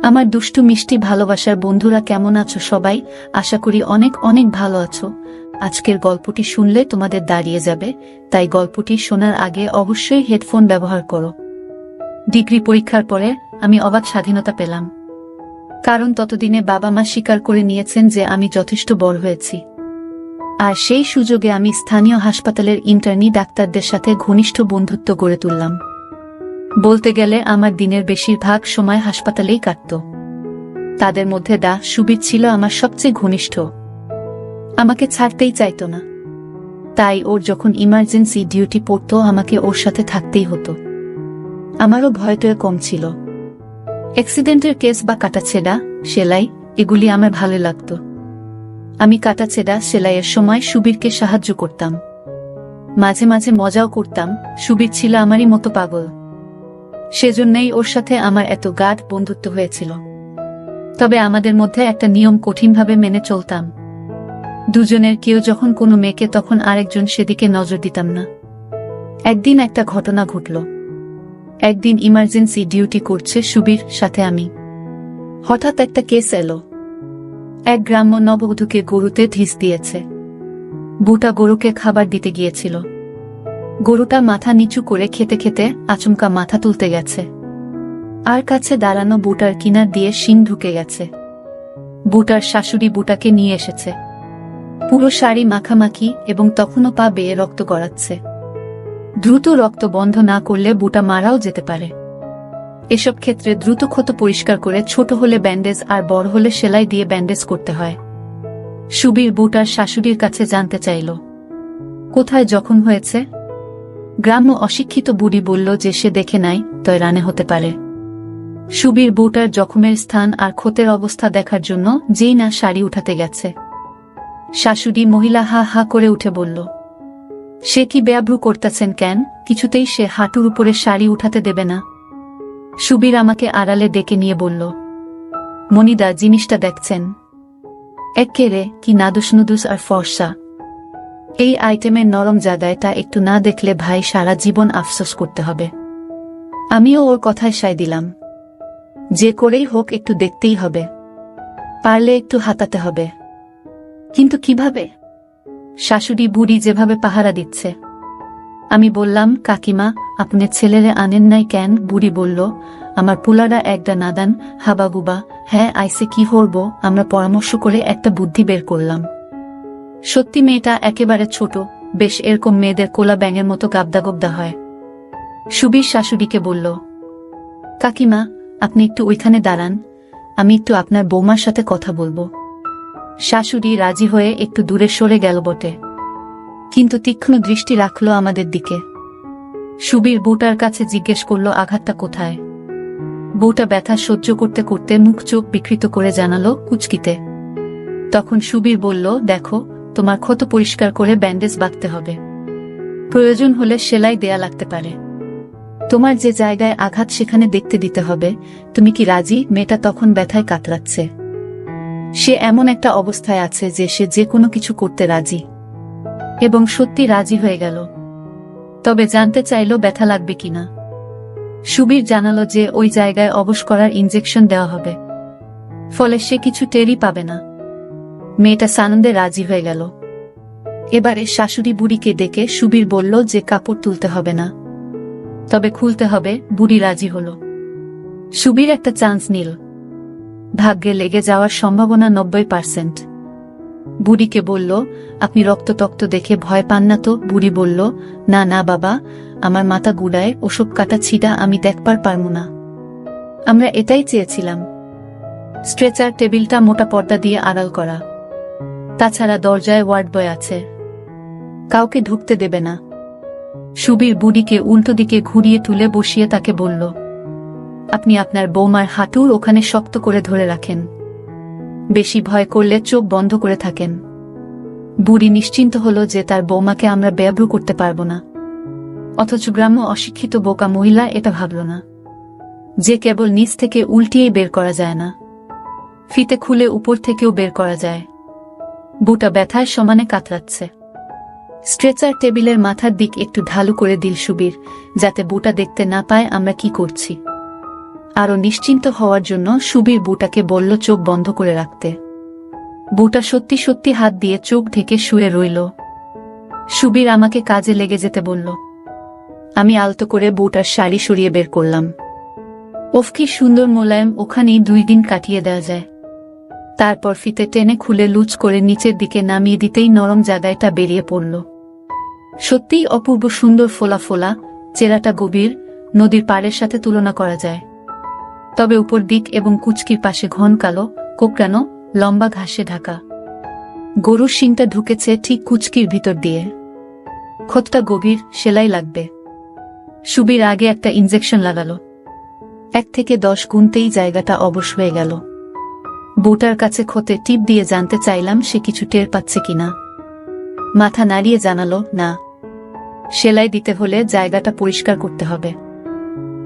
আমার দুষ্টু মিষ্টি ভালোবাসার বন্ধুরা কেমন আছো সবাই? আশা করি অনেক অনেক ভালো আছো। আজকের গল্পটি শুনলে তোমাদের দাঁড়িয়ে যাবে, তাই গল্পটি শোনার আগে অবশ্যই হেডফোন ব্যবহার করো। ডিগ্রি পরীক্ষার পরে আমি অবাধ স্বাধীনতা পেলাম, কারণ ততদিনে বাবা মা স্বীকার করে নিয়েছেন যে আমি যথেষ্ট বড় হয়েছি। আর সেই সুযোগে আমি স্থানীয় হাসপাতালের ইন্টার্নি ডাক্তারদের সাথে ঘনিষ্ঠ বন্ধুত্ব গড়ে তুললাম। বলতে গেলে আমার দিনের বেশিরভাগ সময় হাসপাতালেই কাটত। তাদের মধ্যে সুবীর ছিল আমার সবচেয়ে ঘনিষ্ঠ। আমাকে ছাড়তেই চাইত না, তাই ওর যখন ইমার্জেন্সি ডিউটি পড়তো আমাকে ওর সাথে থাকতেই হতো। আমারও ভয়টয় কম ছিল। অ্যাক্সিডেন্টের কেস বা কাটাছেঁড়া, সেলাই, এগুলি আমার ভালো লাগত। আমি কাটাছেঁড়া সেলাইয়ের সময় সুবীরকে সাহায্য করতাম, মাঝে মাঝে মজাও করতাম। সুবীর ছিল আমারই মতো পাগল, সেজন্যই ওর সাথে আমার এত গাঢ় বন্ধুত্ব হয়েছিল। তবে আমাদের মধ্যে একটা নিয়ম কঠিনভাবে মেনে চলতাম। দুজনের কেউ যখন কোনো মেয়েকে তখন আরেকজন সেদিকে নজর দিতাম না। একদিন একটা ঘটনা ঘটল। একদিন ইমার্জেন্সি ডিউটি করছে সুবীর সাথে আমি। হঠাৎ একটা কেস এলো। এক গ্রাম্য নববধূকে গরুতে ঢিস দিয়েছে। বুটা গরুকে খাবার দিতে গিয়েছিল। গরুটা মাথা নিচু করে খেতে খেতে আচমকা মাথা তুলতে গেছে, আর কাছে দাঁড়ানো বুটার কিনার দিয়ে শিং ঢুকে গেছে। বুটার শাশুড়ি বুটাকে নিয়ে এসেছে, পুরো শাড়ি মাখামাখি, এবং তখনও পা বেয়ে রক্ত গড়াচ্ছে। দ্রুত রক্ত বন্ধ না করলে বুটা মারাও যেতে পারে। এসব ক্ষেত্রে দ্রুত ক্ষত পরিষ্কার করে ছোট হলে ব্যান্ডেজ আর বড় হলে সেলাই দিয়ে ব্যান্ডেজ করতে হয়। সুবীর বুটার শাশুড়ির কাছে জানতে চাইল কোথায় জখম হয়েছে। গ্রাম্য অশিক্ষিত বুড়ি বলল যে সে দেখে নাই, তয় রানে হতে পারে। সুবীর বুটার জখমের স্থান আর ক্ষতের অবস্থা দেখার জন্য যেই না শাড়ি উঠাতে গেছে, শাশুড়ি মহিলা হা হা করে উঠে বলল, সে কি বেয়াব্রু করতেছেন কেন? কিছুতেই সে হাঁটুর উপরে শাড়ি উঠাতে দেবে না। সুবীর আমাকে আড়ালে ডেকে নিয়ে বলল, মনিদা, জিনিসটা দেখছেন? এক্কেরে কি নাদুস নুদুস আর ফর্সা। এই আইটেমের নরম জায়গাটা একটু না দেখলে ভাই সারা জীবন আফসোস করতে হবে। আমিও ওর কথায় সায় দিলাম, যে করেই হোক একটু দেখতেই হবে, পারলে একটু হাতাতে হবে। কিন্তু কিভাবে? শাশুড়ি বুড়ি যেভাবে পাহারা দিচ্ছে। আমি বললাম, কাকিমা, আপনি ছেলেরে আনেন নাই কেন? বুড়ি বলল, আমার পুলারা একটা নাদান হাবাগুবা। হ্যাঁ, আইসে কি হরব? আমরা পরামর্শ করে একটা বুদ্ধি বের করলাম। সত্যি মেয়েটা একেবারে ছোট, বেশ এরকম মেয়েদের কোলা ব্যাঙের মতো গাবদা হয়। সুবীর শাশুড়িকে বলল, কাকিমা, আপনি একটু ওইখানে দাঁড়ান, আমি একটু আপনার বৌমার সাথে কথা বলবো। শাশুড়ি রাজি হয়ে একটু দূরে সরে গেল বটে, কিন্তু তীক্ষ্ণ দৃষ্টি রাখল আমাদের দিকে। সুবীর বউটার কাছে জিজ্ঞেস করল, আঘাতটা কোথায়? বউটা ব্যথা সহ্য করতে করতে মুখ চোখ বিকৃত করে জানালো, কুচকিতে। তখন সুবীর বলল, দেখো, তোমার ক্ষত পরিষ্কার করে ব্যান্ডেজ বাঁধতে হবে, প্রয়োজন হলে সেলাই দেয়া লাগতে পারে। তোমার যে জায়গায় আঘাত সেখানে দেখতে দিতে হবে। তুমি কি রাজি? মেয়েটা তখন ব্যথায় কাতরাচ্ছে। সে এমন একটা অবস্থায় আছে যে সে যে কোনো কিছু করতে রাজি, এবং সত্যি রাজি হয়ে গেল। তবে জানতে চাইল ব্যথা লাগবে কিনা। সুবীর জানালো যে ওই জায়গায় অবশ করার ইনজেকশন দেওয়া হবে, ফলে সে কিছু টেরই পাবে না। মেয়েটা সানন্দে রাজি হয়ে গেল। এবারে শাশুড়ি বুড়িকে ডেকে সুবীর বলল যে কাপড় তুলতে হবে না, তবে খুলতে হবে। বুড়ি রাজি হল। সুবীর একটা চান্স নিল। ভাগ্যে লেগে যাওয়ার সম্ভাবনা 90%। বুড়িকে বলল, আপনি রক্তটক্ত দেখে ভয় পান না তো? বুড়ি বলল, না না বাবা, আমার মাথা গুড়ায়, ওসব কাটা ছিটা আমি দেখবার পারমু না। আমরা এটাই চেয়েছিলাম। স্ট্রেচার টেবিলটা মোটা পর্দা দিয়ে আড়াল করা, তাছাড়া দরজায় ওয়ার্ড বয় আছে, কাউকে ঢুকতে দেবে না। সুবীর বুড়িকে উল্টো দিকে ঘুরিয়ে তুলে বসিয়ে তাকে বলল, আপনি আপনার বৌমার হাঁটুর ওখানে শক্ত করে ধরে রাখেন, বেশি ভয় করলে চোখ বন্ধ করে থাকেন। বুড়ি নিশ্চিন্ত হল যে তার বৌমাকে আমরা বেয়াব্রু করতে পারব না। অথচ গ্রাম্য অশিক্ষিত বোকা মহিলা এটা ভাবল না যে কেবল নিচ থেকে উল্টিয়েই বের করা যায় না, ফিতে খুলে উপর থেকেও বের করা যায়। বুটা ব্যথায় সমানে কাতরাচ্ছে। স্ট্রেচার টেবিলের মাথার দিক একটু ঢালু করে দিল সুবীর, যাতে বুটা দেখতে না পায় আমরা কি করছি। আরো নিশ্চিন্ত হওয়ার জন্য সুবীর বউটাকে বলল চোখ বন্ধ করে রাখতে। বউটা সত্যি সত্যি হাত দিয়ে চোখ ঢেকে শুয়ে রইল। সুবীর আমাকে কাজে লেগে যেতে বলল। আমি আলতো করে বউটার শাড়ি সরিয়ে বের করলাম। ওফ কি সুন্দর মোলায়েম, ওখানেই 2 দিন কাটিয়ে দেওয়া যায়। তারপর ফিতে টেনে খুলে লুচ করে নিচের দিকে নামিয়ে দিতেই নরম জায়গাটা বেরিয়ে পড়ল। সত্যিই অপূর্ব সুন্দর, ফোলা ফোলা, চেরাটা গভীর, নদীর পাড়ের সাথে তুলনা করা যায়। তবে উপর দিক এবং কুচকির পাশে ঘন কালো, কোকড়ানো, লম্বা ঘাসে ঢাকা। গরুর শিংটা ঢুকেছে ঠিক কুচকির ভিতর দিয়ে। ক্ষতটা গভীর, সেলাই লাগবে। সুবীর আগে একটা ইনজেকশন লাগালো। 1 থেকে 10 গুনতেই জায়গাটা অবশ হয়ে গেল। বউটার কাছে ক্ষতে টিপ দিয়ে জানতে চাইলাম সে কিছু টের পাচ্ছে কিনা। মাথা নাড়িয়ে জানালো, না। সেলাই দিতে হলে জায়গাটা পরিষ্কার করতে হবে।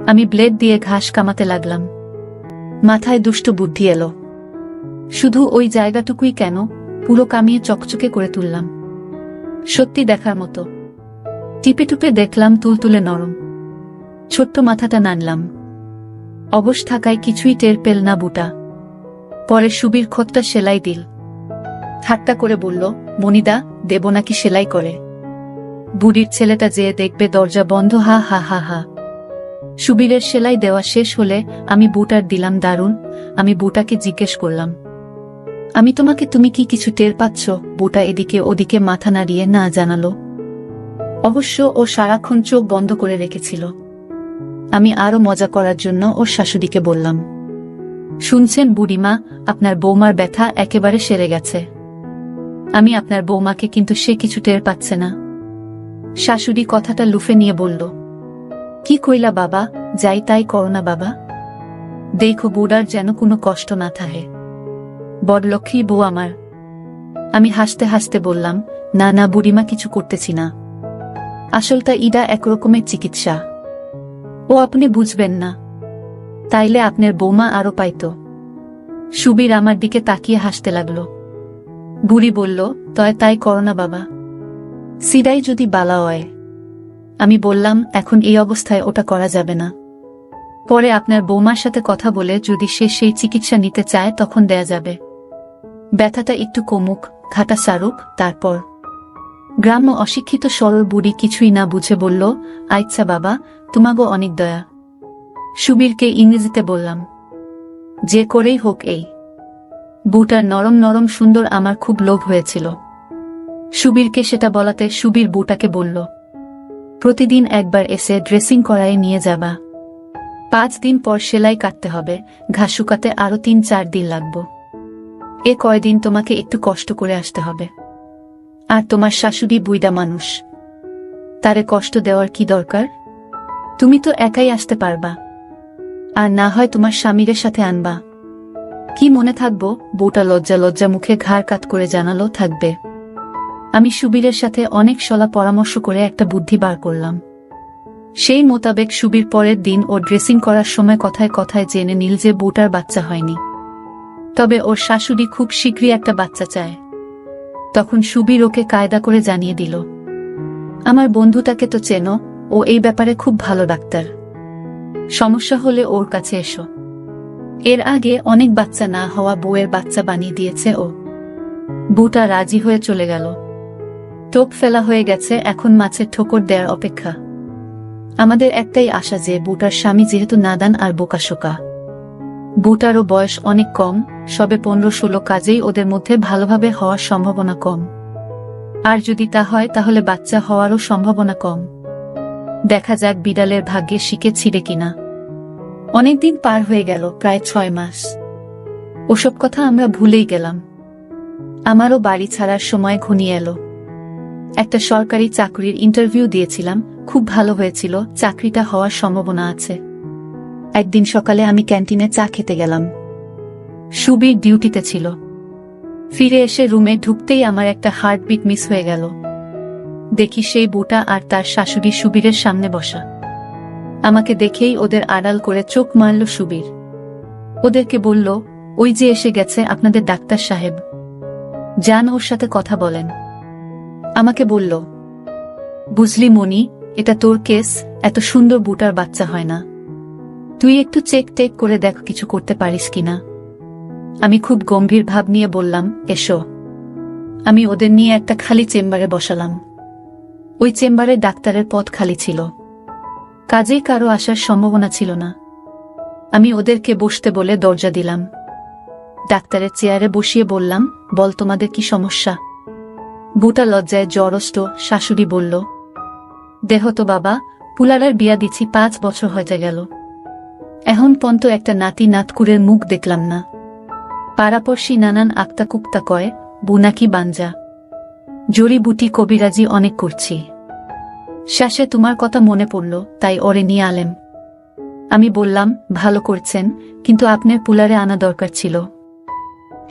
আমি ব্লেড দিয়ে ঘাস কামাতে লাগলাম। মাথায় দুষ্ট বুদ্ধি এলো। শুধু ওই জায়গাটুকুই কেন, পুরো কামিয়ে চকচকে করে তুললাম। সত্যি দেখার মতো। টিপে টুপে দেখলাম তুলতুলে নরম। ছোট্ট মাথাটা নাড়লাম। অবশ থাকায় কিছুই টের পেল না বুটা। পরে সুবীর ক্ষতটা সেলাই দিল। ঠাট্টা করে বলল, মনিদা, দেব নাকি সেলাই করে? বুড়ির ছেলেটা যেয়ে দেখবে দরজা বন্ধ, হা হা হা হা। সুবীরের সেলাই দেওয়া শেষ হলে আমি বুটার দিলাম দারুণ। আমি বুটাকে জিজ্ঞেস করলাম, আমি তোমাকে, তুমি কি কিছু টের পাচ্ছ? বুটা এদিকে ওদিকে মাথা নাড়িয়ে না জানালো। অবশ্য ও সারাক্ষণ চোখ বন্ধ করে রেখেছিল। আমি আরো মজা করার জন্য ওর শাশুড়িকে বললাম, শুনছেন বুড়িমা, আপনার বৌমার ব্যথা একেবারে সেরে গেছে। আমি আপনার বৌমাকে, কিন্তু সে কিছু টের পাচ্ছে না। শাশুড়ি কথাটা লুফে নিয়ে বলল, কি কইলা বাবা, যাই তাই করো না বাবা। দেখো বুড়ার যেন কোনো কষ্ট না থাকে। বড়লক্ষ্মী বউ আমার। আমি হাসতে হাসতে বললাম, না না বুড়িমা, কিছু করতেছি না। আসলটা ইডা একরকমের চিকিৎসা। ও আপনি বুঝবেন না, তাইলে আপনার বৌমা আরো পাইত। সুবীর আমার দিকে তাকিয়ে হাসতে লাগলো। বুড়ি বলল, তয় তাই করো না বাবা, সিদাই যদি বালা হয়। আমি বললাম, এখন এই অবস্থায় ওটা করা যাবে না। পরে আপনার বৌমার সাথে কথা বলে যদি সে সেই চিকিৎসা নিতে চায় তখন দেয়া যাবে। ব্যথাটা একটু কমুক, ঘাটা সারুক, তারপর। গ্রাম্য অশিক্ষিত সরল বুড়ি কিছুই না বুঝে বলল, আচ্ছা বাবা, তোমাগো অনেক দয়া। সুবীরকে ইংরেজিতে বললাম, যে করেই হোক এই বুটার নরম নরম সুন্দর আমার খুব লোভ হয়েছিল। সুবীরকে সেটা বলাতে সুবীর বুটাকে বলল, প্রতিদিন একবার এসে ড্রেসিং করায় নিয়ে যাবা। 5 দিন পর সেলাই কাটতে হবে, ঘাস শুকাতে আরো 3-4 দিন লাগবে। এ কয়দিন তোমাকে একটু কষ্ট করে আসতে হবে। আর তোমার শাশুড়ি বুইড়া মানুষ, তারে কষ্ট দেওয়ার কি দরকার? তুমি তো একাই আসতে পারবা, আর না হয় তোমার স্বামীর সাথে আনবা। কি মনে থাকবো? বউটা লজ্জা লজ্জা মুখে ঘাড় কাত করে জানালো, থাকবে। আমি সুবীরের সাথে অনেক সলা পরামর্শ করে একটা বুদ্ধি বার করলাম। সেই মোতাবেক সুবীর পরের দিন ও ড্রেসিং করার সময় কথায় কথায় জেনে নিল যে বউটার বাচ্চা হয়নি, তবে ওর শাশুড়ি খুব শীঘ্রই একটা বাচ্চা চায়। তখন সুবীর ওকে কায়দা করে জানিয়ে দিল, আমার বন্ধুটাকে তো চেনো, ও এই ব্যাপারে খুব ভালো ডাক্তার। সমস্যা হলে ওর কাছে এসো। এর আগে অনেক বাচ্চা না হওয়া বউয়ের বাচ্চা বানিয়ে দিয়েছে ও। বউটা রাজি হয়ে চলে গেল। টোপ ফেলা হয়ে গেছে, এখন মাছের ঠোকর দেওয়ার অপেক্ষা। আমাদের একটাই আশা যে বউটার স্বামী যেহেতু নাদান আর বোকাশোকা। বউটারও বয়স অনেক কম, সবে 15-16, কাজেই ওদের মধ্যে ভালোভাবে হওয়ার সম্ভাবনা কম। আর যদি তা হয় তাহলে বাচ্চা হওয়ারও সম্ভাবনা কম। দেখা যাক বিড়ালের ভাগ্যে শিকে ছিঁড়ে কিনা। অনেকদিন পার হয়ে গেল, প্রায় 6 মাস। ওসব কথা আমরা ভুলেই গেলাম। আমারও বাড়ি ছাড়ার সময় ঘনিয়ে এলো। একটা সরকারি চাকরির ইন্টারভিউ দিয়েছিলাম, খুব ভালো হয়েছিল, চাকরিটা হওয়ার সম্ভাবনা আছে। একদিন সকালে আমি ক্যান্টিনে চা খেতে গেলাম। সুবীর ডিউটিতে ছিল। ফিরে এসে রুমে ঢুকতেই আমার একটা হার্টবিট মিস হয়ে গেল। দেখি সেই বুটা আর তার শাশুড়ি সুবীরের সামনে বসা। আমাকে দেখেই ওদের আড়াল করে চোখ মারল সুবীর। ওদেরকে বলল, ওই যে এসে গেছে আপনাদের ডাক্তার সাহেব, যান ওর সাথে কথা বলেন। আমাকে বলল, বুঝলি মনি, এটা তোর কেস, এত সুন্দর বুটার বাচ্চা হয় না। তুই একটু চেক টেক করে দেখ কিছু করতে পারিস কিনা। আমি খুব গম্ভীর ভাব নিয়ে বললাম, এসো। আমি ওদের নিয়ে একটা খালি চেম্বারে বসালাম। ওই চেম্বারে ডাক্তারের পদ খালি ছিল, কাজেই কারো আসার সম্ভাবনা ছিল না। আমি ওদেরকে বসতে বলে দরজা দিলাম। ডাক্তারের চেয়ারে বসিয়ে বললাম, বল তোমাদের কি সমস্যা। বুটা লজ্জায় জড়ষ্ট শাশুড়ি বলল, দেহ তো বাবা, পুলারের বিয়া দিচ্ছি 5 বছর হয়ে গেল, এখন পর্যন্ত একটা নাতি নাতকুরের মুখ দেখলাম না। পাড়াপড়শি নানান আক্তা কুক্তা কয়, বুনাকি বাঞ্জা, জড়িবুটি কবিরাজি অনেক করছি। শেষে তোমার কথা মনে পড়ল, তাই ওরে নিয়ে আলেম। আমি বললাম, ভালো করছেন, কিন্তু আপনার পুলারে আনা দরকার ছিল।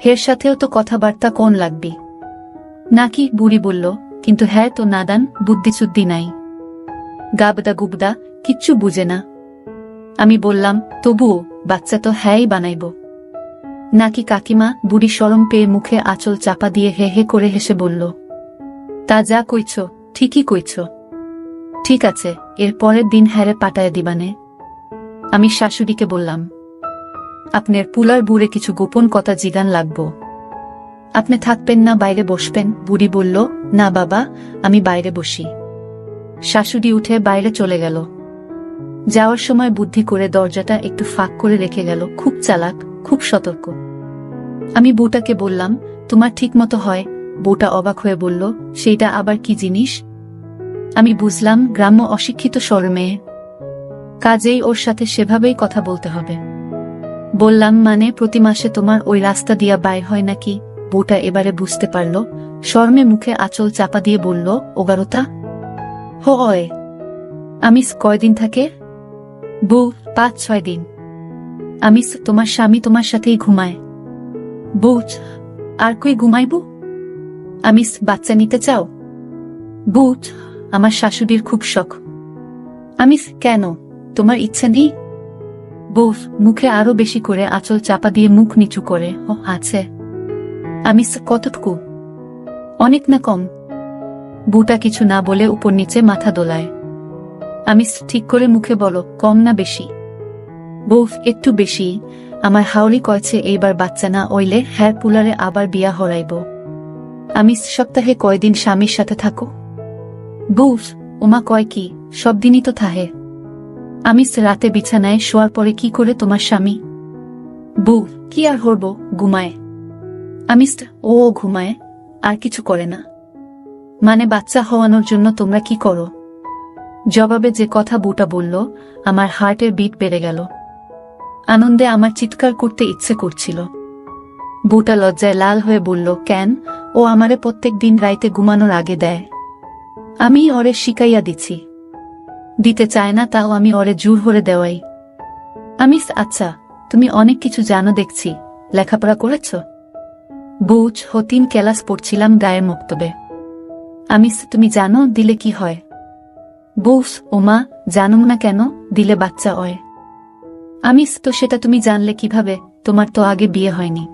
হের সাথেও তো কথাবার্তা কোন লাগবি নাকি, বুড়ি বলল, কিন্তু হ্যাঁ তো নাদান, বুদ্ধিশুদ্ধি নাই, গাবদা গুবদা, কিচ্ছু বুঝে না। আমি বললাম, তবুও বাচ্চা তো হ্যাঁই বানাইব নাকি কাকিমা। বুড়ি শরম পেয়ে মুখে আঁচল চাপা দিয়ে হে হে করে হেসে বলল, তা যা কইছ ঠিকই কইছ। ঠিক আছে, এর পরের দিন হ্যারে পাঠায় দিবানে। আমি শাশুড়িকে বললাম, আপনার পুলার বুড়ে কিছু গোপন কথা জিগান লাগব। আপনি থাকবেন না বাইরে বসবেন? বুড়ি বলল, না বাবা, আমি বাইরে বসি। শাশুড়ি উঠে বাইরে চলে গেল। যাওয়ার সময় বুদ্ধি করে দরজাটা একটু ফাঁক করে রেখে গেল। খুব চালাক, খুব সতর্ক। আমি বউটাকে বললাম, তোমার ঠিক মতো হয়। বউটা অবাক হয়ে বলল, সেইটা আবার কি জিনিস? আমি বুঝলাম, গ্রাম্য অশিক্ষিত মেয়ে, কাজেই ওর সাথে সেভাবেই কথা বলতে হবে। বললাম, মানে প্রতি মাসে তোমার ওই রাস্তা দিয়া বাইর হয় নাকি? বউটা এবারে বুঝতে পারল। শরমে মুখে আঁচল চাপা দিয়ে বলল, ওগারোতা হয়। আমি কয়দিন থাকে? বউ, 5-6 দিন। আমি তোমার স্বামী তোমার সাথেই ঘুমায়? বউ, আর কই ঘুমাইব? আমি বাচ্চা নিতে চাও? বউ, আমার শাশুড়ির খুব শখ। আমি কেন, তোমার ইচ্ছা নেই? বউ মুখে আরো বেশি করে আঁচল চাপা দিয়ে মুখ নিচু করে, ও আছে। আমি কতটুকু? অনেক না কম? বউটা কিছু না বলে উপর নিচে মাথা দোলায়। আমি ঠিক করে মুখে বলো, কম না বেশি? বউ, একটু বেশি। আমার হাওড়ি কয়েছে এইবার বাচ্চা না ওইলে হ্যার পুলারে আবার বিয়া হরাইব। আমি সপ্তাহে কয়দিন স্বামীর সাথে থাকো? বউ, ওমা কয় কি, সব দিনই তো থাহে। আমি রাতে বিছানায় শোয়ার পরে কি করে তোমার স্বামী? বউ, কি আর হরব, ঘুমায়। আমি ও ঘুমায়, আর কিছু করে না? মানে বাচ্চা হওয়ানোর জন্য তোমরা কি করো? জবাবে যে কথা বউটা বলল, আমার হার্টের বিট বেড়ে গেল। আনন্দে আমার চিৎকার করতে ইচ্ছে করছিল। বউটা লজ্জায় লাল হয়ে বলল, কেন? ও আমারে প্রত্যেক দিন রাইতে ঘুমানোর আগে দেয়। আমি ওরে শিকাইয়া দিছি। দিতে চায় না, তাও আমি ওরে জোর হরে দেওয়াই। আমি আচ্ছা, তুমি অনেক কিছু জানো দেখছি, লেখাপড়া করেছ? বউ, 3 ক্লাস পড়ছিলাম গায়ের মক্তবে। আমি তুমি জানো দিলে কি হয়? বউ, ওমা, জানুম না কেন, দিলে বাচ্চা হয়। আমি তো সেটা তুমি জানলে কিভাবে, তোমার তো আগে বিয়ে হয়নি।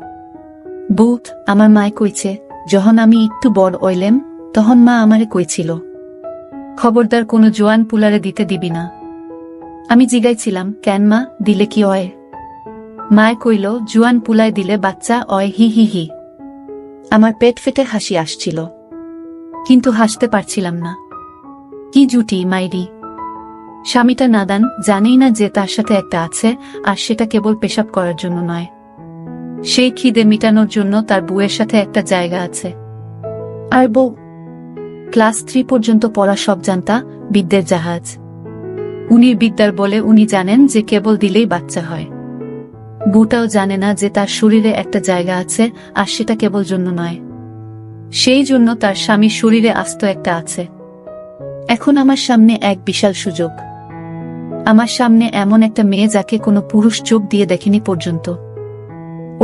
বউ, আমার মায় কইছে, যখন আমি একটু বড় হইলেম তখন মা আমারে কইছিল, খবরদার কোনো জোয়ান পুলারে দিতে দিবি না। আমি জিগাইছিলাম, কেন মা, দিলে কি হয়? মায় কইল, জোয়ান পুলায় দিলে বাচ্চা অয়, হি হি হি। আমার পেট ফেটে হাসি আসছিল, কিন্তু হাসতে পারছিলাম না। কি জুটি মাইরি! স্বামীটা নাদান, জানেই না যে তার সাথে একটা আছে, আর সেটা কেবল পেশাব করার জন্য নয়। সেই খিদে মিটানোর জন্য তার বউয়ের সাথে একটা জায়গা আছে। আর বউ ক্লাস 3 পর্যন্ত পড়া, সব জানতা, বিদ্যের জাহাজ। উনি বিদ্যার বলে উনি জানেন যে কেবল দিলেই বাচ্চা হয়। বউটাও জানে না যে তার শরীরে একটা জায়গা আছে, আর সেটা কেবল জন্য নয়, সেই জন্য তার স্বামীর শরীরে আস্ত একটা আছে। এখন আমার সামনে এক বিশাল সুযোগ। আমার সামনে এমন একটা মেয়ে যাকে কোনো পুরুষ চোখ দিয়ে দেখেনি পর্যন্ত।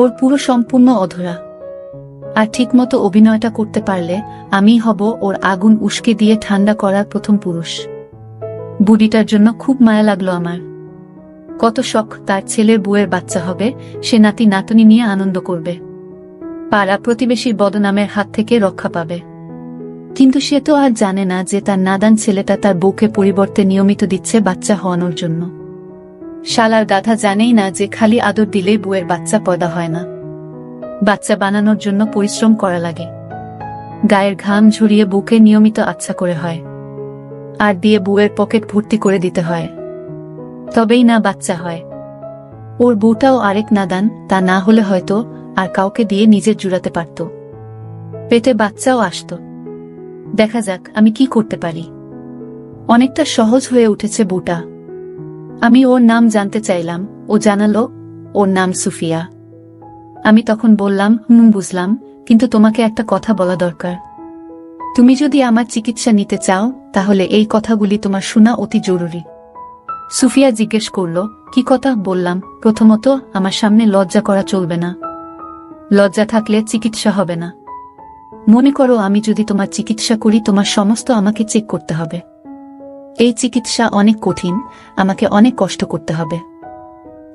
ওর পুরো সম্পূর্ণ অধরা, আর ঠিকমতো অভিনয়টা করতে পারলে আমি হব ওর আগুন উস্কে দিয়ে ঠান্ডা করার প্রথম পুরুষ। বুড়িটার জন্য খুব মায়া লাগলো আমার। কত শখ তার ছেলের বউয়ের বাচ্চা হবে, সে নাতি নাতনি নিয়ে আনন্দ করবে, পাড়া প্রতিবেশীর বদনামের হাত থেকে রক্ষা পাবে। কিন্তু সে তো আর জানে না যে তার নাদান ছেলেটা তার বউকে পরিবর্তে নিয়মিত দিচ্ছে বাচ্চা হওয়ানোর জন্য। শালার গাধা জানেই না যে খালি আদর দিলেই বউয়ের বাচ্চা পয়দা হয় না, বাচ্চা বানানোর জন্য পরিশ্রম করা লাগে। গায়ের ঘাম ঝরিয়ে বুকে নিয়মিত আচ্ছা করে হয়, আর দিয়ে বউয়ের পকেট ভর্তি করে দিতে হয়, তবেই না বাচ্চা হয়। ওর বউটাও আরেক নাদান, তা না হলে হয়তো আর কাউকে দিয়ে নিজের জুড়াতে পারত, পেটে বাচ্চাও আসত। দেখা যাক আমি কি করতে পারি। অনেকটা সহজ হয়ে উঠেছে বউটা। আমি ওর নাম জানতে চাইলাম, ও জানালো ওর নাম সুফিয়া। আমি তখন বললাম, বুঝলাম, কিন্তু তোমাকে একটা কথা বলা দরকার। তুমি যদি আমার চিকিৎসা নিতে চাও তাহলে এই কথাগুলি তোমার শোনা অতি জরুরি। সুফিয়া জিজ্ঞেস করল, কি কথা? বললাম, প্রথমত আমার সামনে লজ্জা করা চলবে না, লজ্জা থাকলে চিকিৎসা হবে না। মনে করো আমি যদি তোমার চিকিৎসা করি, তোমার সমস্ত আমাকে চেক করতে হবে। এই চিকিৎসা অনেক কঠিন, আমাকে অনেক কষ্ট করতে হবে।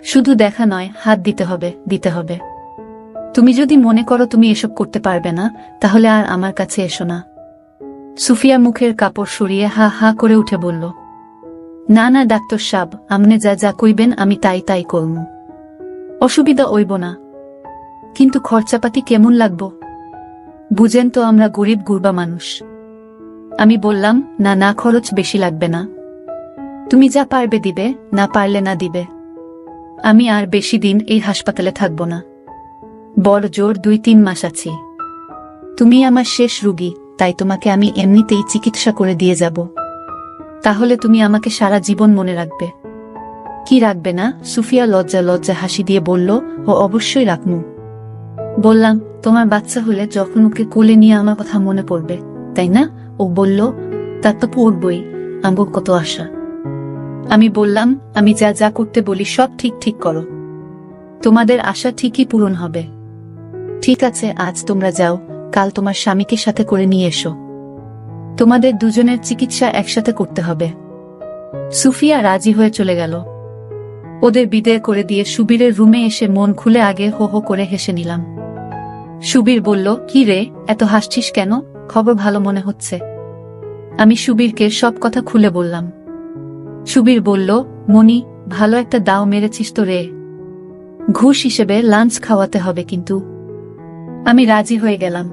শুধু দেখা নয়, হাত দিতে হবে। তুমি যদি মনে করো তুমি এসব করতে পারবে না, তাহলে আর আমার কাছে এসো না। সুফিয়া মুখের কাপড় সরিয়ে হা হা করে উঠে বলল, না না ডাক্তার সাব, আমনে যা যা কইবেন আমি তাই করব, অসুবিধা হইব না। কিন্তু খরচাপাতি কেমন লাগবো? বুঝেন তো আমরা গরিব গুরবা মানুষ। আমি বললাম, না খরচ বেশি লাগবে না, তুমি যা পারবে দিবে, না পারলে না দিবে। আমি আর বেশি দিন এই হাসপাতালে থাকব না, বড় জোর 2-3 মাস আছি। তুমি আমার শেষ রোগী, তাই তোমাকে আমি এমনিতেই চিকিৎসা করে দিয়ে যাব। তাহলে তুমি আমাকে সারা জীবন মনে রাখবে। কি রাখবে না? সুফিয়া লজ্জা হাসি দিয়ে বলল, ও অবশ্যই রাখমু। বললাম, তোমার বাচ্চা হলে যখন ওকে কোলে নিয়ে আমার কথা মনে পড়বে, তাই না? ও বলল, তার তো পড়বই, আমার কত আশা। আমি বললাম, আমি যা যা করতে বলি সব ঠিক করো, তোমাদের আশা ঠিকই পূরণ হবে। ঠিক আছে, আজ তোমরা যাও, কাল তোমার স্বামীকে সাথে করে নিয়ে এসো, তোমাদের দুজনের চিকিৎসা একসাথে করতে হবে। সুফিয়া রাজি হয়ে চলে গেল। ওদের বিদায় করে দিয়ে সুবীরের রুমে এসে মন খুলে আগে হো হো করে হেসে নিলাম। সুবীর বলল, কি রে, এত হাসছিস কেন? খবর ভালো মনে হচ্ছে। আমি সুবীরকে সব কথা খুলে বললাম। সুবীর বলল, মনি, ভালো একটা দাও মেরেছিস তো রে, ঘুষ হিসেবে লাঞ্চ খাওয়াতে হবে কিন্তু। আমি রাজি হয়ে গেলাম।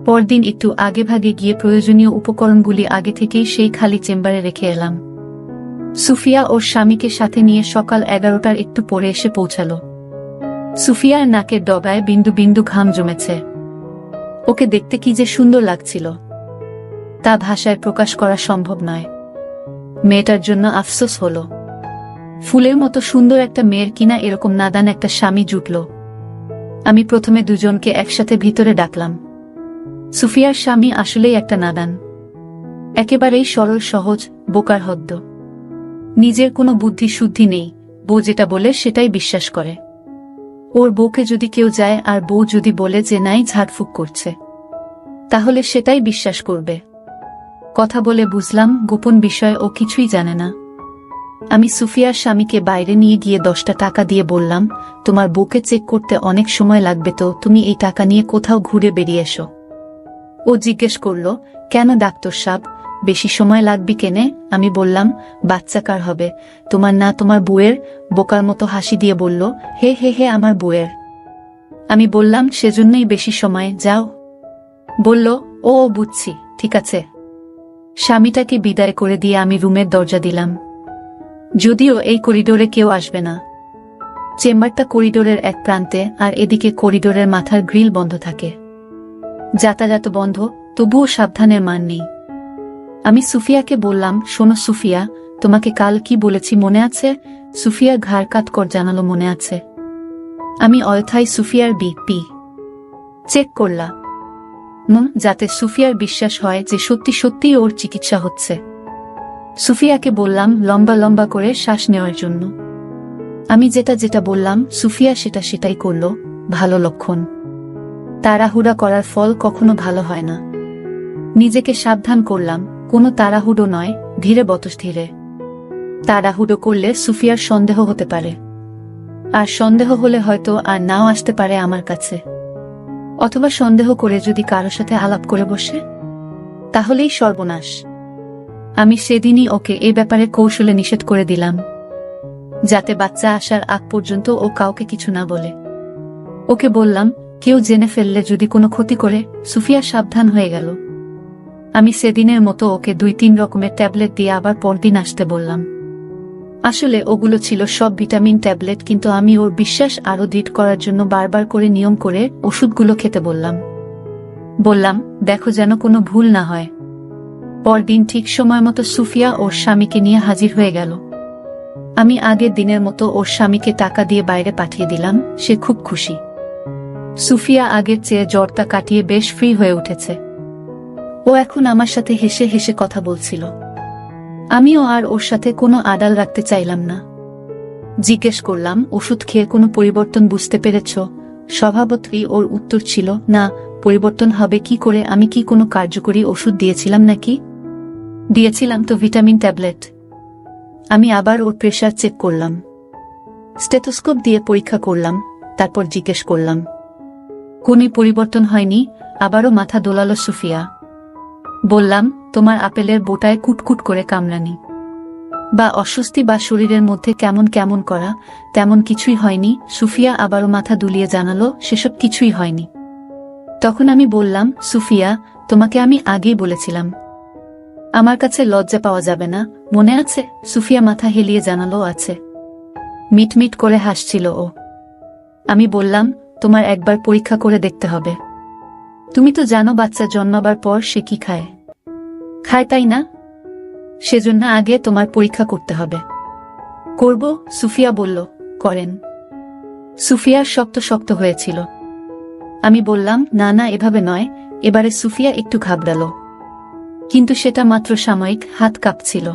পরদিন একটু আগে ভাগে গিয়ে প্রয়োজনীয় উপকরণগুলি আগে থেকেই সেই খালি চেম্বারে রেখে এলাম। সুফিয়া ওর স্বামীকে সাথে নিয়ে সকাল 11টার একটু পরে এসে পৌঁছালো। সুফিয়ার নাকের ডগায় বিন্দু বিন্দু ঘাম জমেছে। ওকে দেখতে কি যে সুন্দর লাগছিল, তা ভাষায় প্রকাশ করা সম্ভব নয়। মেয়েটার জন্য আফসোস হলো। ফুলের মতো সুন্দর একটা মেয়ের কিনা এরকম নাদান একটা স্বামী জুটল। আমি প্রথমে দুজনকে একসাথে ভিতরে ডাকলাম। সুফিয়ার স্বামী আসলেই একটা নাদান, একেবারেই সরল সহজ, বোকার হদ্দ। নিজের কোনো বুদ্ধি শুদ্ধি নেই, বউ যেটা বলে সেটাই বিশ্বাস করে। ওর বউকে যদি কেউ যায় আর বউ যদি বলে যে নাই ঝাড়ফুঁক করছে, তাহলে সেটাই বিশ্বাস করবে। কথা বলে বুঝলাম গোপন বিষয় ও কিছুই জানে না। আমি সুফিয়ার স্বামীকে বাইরে নিয়ে গিয়ে 10টা টাকা দিয়ে বললাম, তোমার বউকে চেক করতে অনেক সময় লাগবে, তো তুমি এই টাকা নিয়ে কোথাও ঘুরে বেরিয়ে এসো। ও জিজ্ঞেস করল, কেন ডাক্তার সাব, বেশি সময় লাগবে কেনে? আমি বললাম, বাচ্চা কার হবে, তোমার না তোমার বউয়ের? বোকার মতো হাসি দিয়ে বলল, হে আমার বউয়ের। আমি বললাম, সেজন্যই বেশি সময়, যাও। বলল, ও বুঝছি, ঠিক আছে। স্বামীটাকে বিদায় করে দিয়ে আমি রুমের দরজা দিলাম। যদিও এই করিডোরে কেউ আসবে না। চেম্বারটা করিডোরের এক প্রান্তে, আর এদিকে করিডোরের মাথার গ্রিল বন্ধ থাকে, যাতায়াত বন্ধ, তবুও সাবধানের মান নেই। আমি সুফিয়াকে বললাম, শোনো সুফিয়া, তোমাকে কাল কি বলেছি মনে আছে? সুফিয়া ঘাড় কাত কর জানালো, মনে আছে। আমি অয়থায় সুফিয়ার বিপি চেক করলাম, যাতে সুফিয়ার বিশ্বাস হয় যে সত্যি সত্যিই ওর চিকিৎসা হচ্ছে। সুফিয়াকে বললাম লম্বা লম্বা করে শ্বাস নেওয়ার জন্য। আমি যেটা বললাম সুফিয়া সেটাই করল। ভালো লক্ষণ। তাড়াহুড়া করার ফল কখনো ভালো হয় না। নিজেকে সাবধান করলাম, কোনো তাড়াহুড়ো নয়, ধীরে ধীরে। তাড়াহুড়ো করলে সুফিয়ার সন্দেহ হতে পারে, আর সন্দেহ হলে হয়তো আর নাও আসতে পারে আমার কাছে। অথবা সন্দেহ করে যদি কারো সাথে আলাপ করে বসে, তাহলেই সর্বনাশ। আমি সেদিনই ওকে এ ব্যাপারে কৌশলে নিষেধ করে দিলাম। যাতে বাচ্চা আসার আগ পর্যন্ত ও কাউকে কিছু না বলে। ওকে বললাম, কেউ জেনে ফেললে যদি কোনো ক্ষতি করে। সুফিয়া সাবধান হয়ে গেল। আমি সেদিনের মতো ওকে 2-3 রকমের ট্যাবলেট দিয়ে আবার পরদিন আসতে বললাম। আসলে ওগুলো ছিল সব ভিটামিন ট্যাবলেট, কিন্তু আমি ওর বিশ্বাস আরো দৃঢ় করার জন্য বারবার করে নিয়ম করে ওষুধগুলো খেতে বললাম দেখো যেন কোনো ভুল না হয়। পরদিন ঠিক সময় মতো সুফিয়া ওর স্বামীকে নিয়ে হাজির হয়ে গেল। আমি আগের দিনের মতো ওর স্বামীকে টাকা দিয়ে বাইরে পাঠিয়ে দিলাম। সে খুব খুশি। সুফিয়া আগের চেয়ে জ্বরটা কাটিয়ে বেশ ফ্রি হয়ে উঠেছে। ও এখন আমার সাথে হেসে হেসে কথা বলছিল। আমিও আর ওর সাথে কোনো আড়াল রাখতে চাইলাম না। জিজ্ঞেস করলাম, ওষুধ খেয়ে কোনো পরিবর্তন বুঝতে পেরেছ? স্বভাবতই ওর উত্তর ছিল, না, পরিবর্তন হবে কি করে? আমি কি কোনো কার্যকরী ওষুধ দিয়েছিলাম নাকি? দিয়েছিলাম তো, ভিটামিন ট্যাবলেট। আমি আবার ওর প্রেশার চেক করলাম, স্টেথোস্কোপ দিয়ে পরীক্ষা করলাম, তারপর জিজ্ঞেস করলাম, কোনো পরিবর্তন হয়নি? আবারও মাথা দোলালো সুফিয়া। বললাম, তোমার আপেলের বোটায় কুটকুট করে কামড়ানি বা অস্বস্তি বা শরীরের মধ্যে কেমন কেমন করা, তেমন কিছুই হয়নি। সুফিয়া আবারও মাথা দুলিয়ে জানালো, সেসব কিছুই হয়নি। তখন আমি বললাম, সুফিয়া, তোমাকে আমি আগেই বলেছিলাম আমার কাছে লজ্জা পাওয়া যাবে না, মনে আছে? সুফিয়া মাথা হেলিয়ে জানালো, আছে। মিটমিট করে হাসছিল ও। আমি বললাম, তোমার একবার পরীক্ষা করে দেখতে হবে। তুমি তো জানো বাচ্চা জন্মাবার পর সে কি খায়, তাই না? সেজন্য আগে তোমার পরীক্ষা করতে হবে। করব? সুফিয়া বলল, করেন। সুফিয়ার শক্ত শক্ত হয়েছিল। আমি বললাম, না না, এভাবে নয়। এবারে সুফিয়া একটু ঘাবড়ালো, কিন্তু সেটা মাত্র সাময়িক। হাত কাঁপছিল।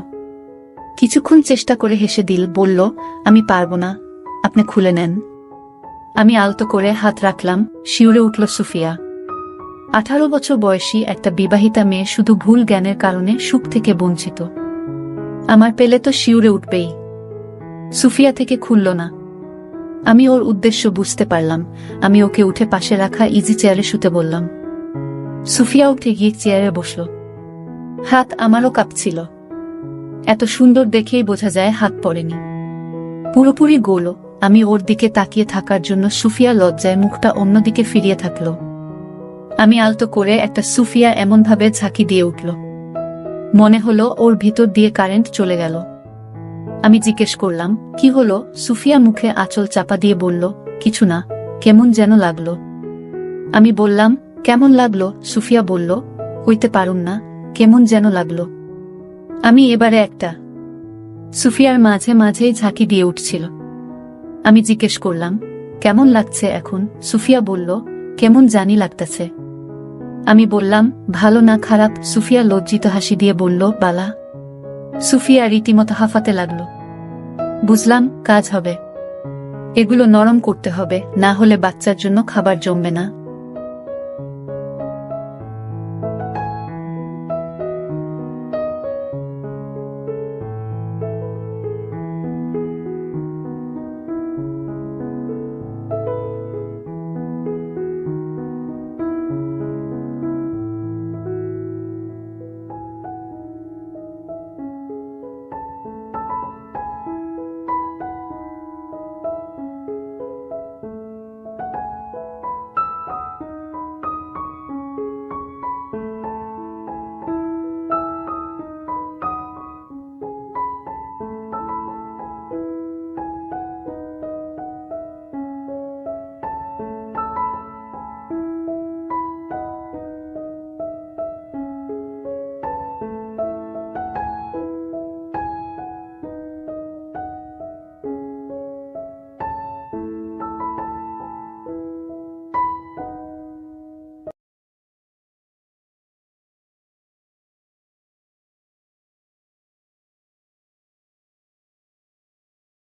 কিছুক্ষণ চেষ্টা করে হেসে বলল, আমি পারবো না, আপনি খুলে নেন। আমি আলতো করে হাত রাখলাম। শিউরে উঠল সুফিয়া। 18 বছর বয়সী একটা বিবাহিতা মেয়ে শুধু ভুল জ্ঞানের কারণে সুখ থেকে বঞ্চিত। আমার পেলে তো শিউরে উঠবেই। সুফিয়া থেকে খুলল না। আমি ওর উদ্দেশ্য বুঝতে পারলাম। আমি ওকে উঠে পাশে রাখা ইজি চেয়ারে শুতে বললাম। সুফিয়া উঠে গিয়ে চেয়ারে বসল। হাত আমারও কাঁপছিল। এত সুন্দর দেখেই বোঝা যায় হাত পড়েনি, পুরোপুরি গোল। আমি ওর দিকে তাকিয়ে থাকার জন্য সুফিয়া লজ্জায় মুখটা অন্যদিকে ফিরিয়ে থাকল। আমি আলতো করে একটা সুফিয়া এমনভাবে ঝাঁকি দিয়ে উঠল, মনে হলো ওর ভিতর দিয়ে কারেন্ট চলে গেল। আমি জিজ্ঞেস করলাম, কি হলো? সুফিয়া মুখে আঁচল চাপা দিয়ে বলল, কিছু না, কেমন যেন লাগলো। আমি বললাম, কেমন লাগলো? সুফিয়া বলল, কইতে পারুম না, কেমন যেন লাগলো। আমি এবারে একটা সুফিয়ার মাঝে মাঝেই ঝাঁকি দিয়ে উঠছিল। আমি জিজ্ঞেস করলাম, কেমন লাগছে এখন? সুফিয়া বলল, কেমন জানি লাগতেছে। আমি বললাম, ভালো না খারাপ? সুফিয়া লজ্জিত হাসি দিয়ে বলল, বালা। সুফিয়া রীতিমতো হাঁফাতে লাগল। বুঝলাম, কাজ হবে। এগুলো নরম করতে হবে, না হলে বাচ্চার জন্য খাবার জমবে না।